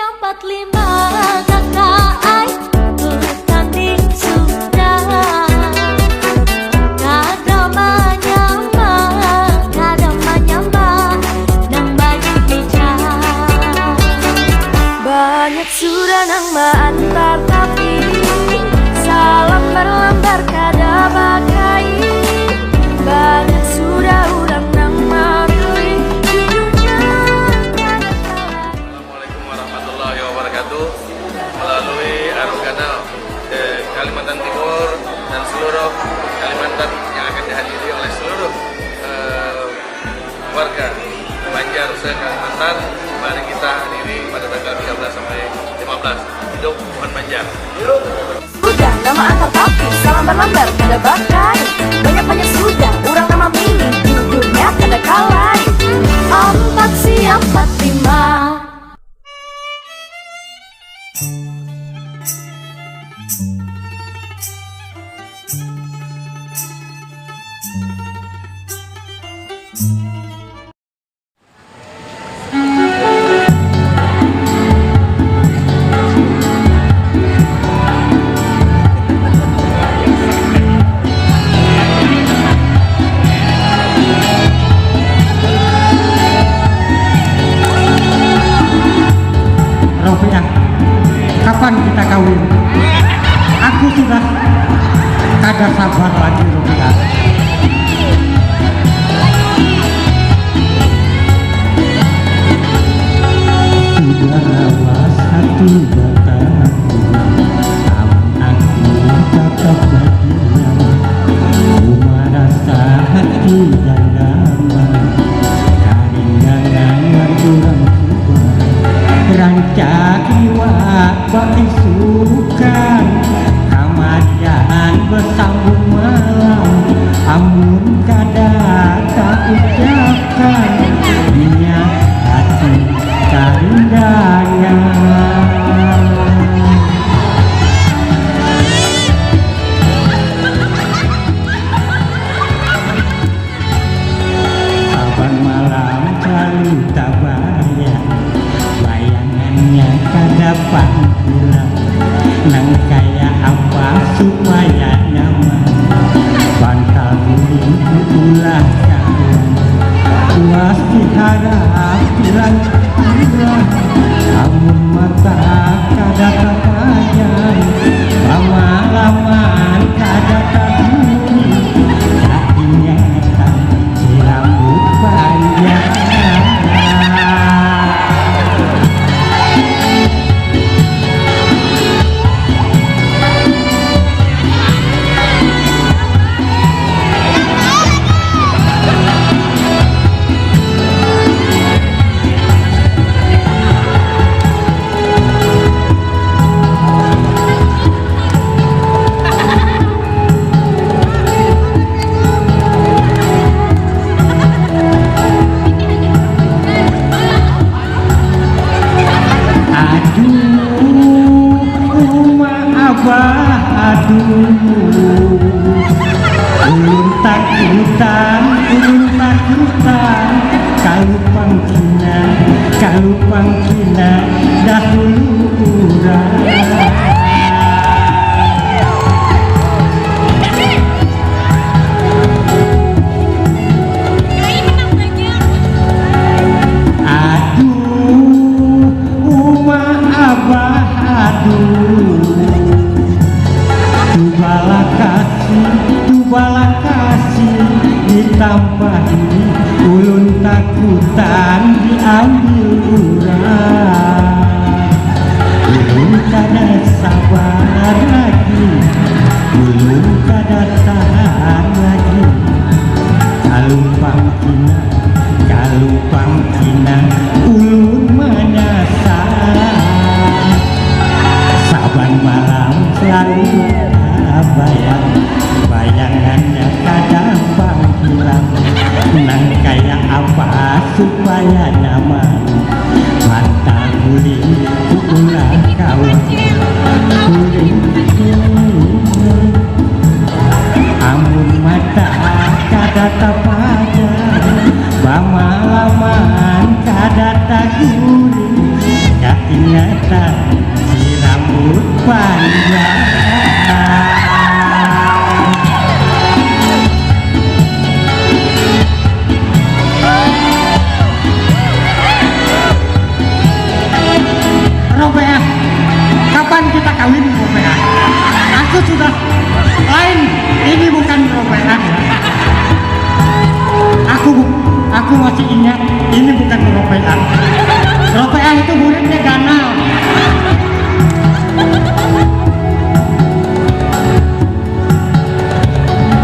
45 kakak bertanding sudah. Kada manyamba nang banyak bicara. Banyak sudah nang antar tapi salam berlambar kada bagai. Banyak sudah urang nang marui hidupnya kada kalah. Assalamualaikum warahmatullahi wabarakatuh. Melalui Arung Kanal Kalimantan Timur dan seluruh Kalimantan yang akan dihadiri oleh seluruh warga Banjar se-Kalimantan, mari kita hadiri pada tanggal 13 sampai 15. Hidup Pohon Banjar. Sudah nama antar tapi salam berlambar kada bakai. Banyak sudah orang nama milih judulnya kada kalah. 4 siap 45. Rofiah, kapan kita kawin? Aku sudah kada sabar lagi, Rofiah. Sudah lawas hati bataku, namun aku tetap berdiam. Ku merasa hati dan damai, dari gangan kurang coba. Rancak jiwa bagai sukan, kemudian bersambung malam. Amun kada tak ucapkan niat hati karindanya. Saban malam selalu tak bayang, bayangannya kada panggilan. Nang kaya apa supaya nyaman, bantal guling ulah kawan. Puas diharap bilang bilang, amun mata kada terpajang. Lama-lamaan kada terdiri, tak ingatan si rambut panjang. Ulun takutan, kalau pangkina dahulu urang. Aduh, umah abah aduh. Tubala kasih ditambahi, ulun takutan diambil urang. kutan si rambut panjang. Ropea, kapan kita kawin Ropea? Aku sudah lain, ini bukan Ropea. Aku masih ingat, ini bukan Ropea. Ropea itu muridnya Ganal.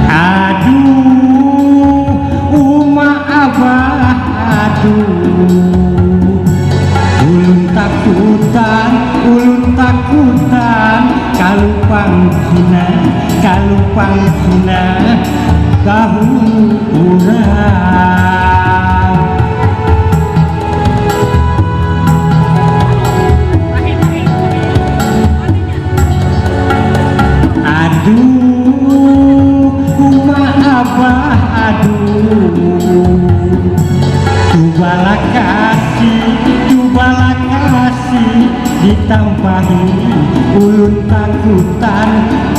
Aduh, Uma Abah, aduh. Ulun takutan, kalupang kina, dahulu urang. Aduh, Uma Abah, aduh. Cobalah kasih ditampahi, ulun takutan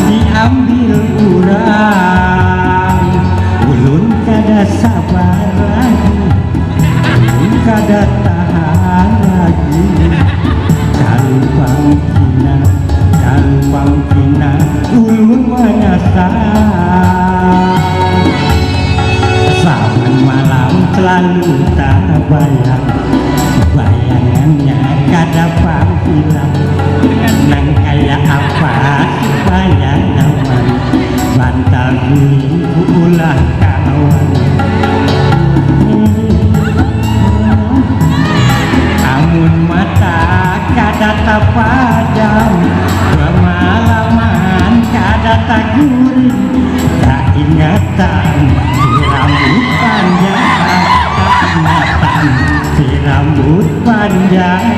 diambil urang. Ulun kada sabar lagi, ulun kada tahan lagi. Kalupang kina, ulun menyasar. Zaman malam selalu tak bayang, bayangannya kada panggilan. Nang kaya apa bayangan, bantal guling ulah kawan. Amun mata kada tapadam, bermalaman kada taguring, tak ingatan rambut panjang, tak ingatan si rambut panjang.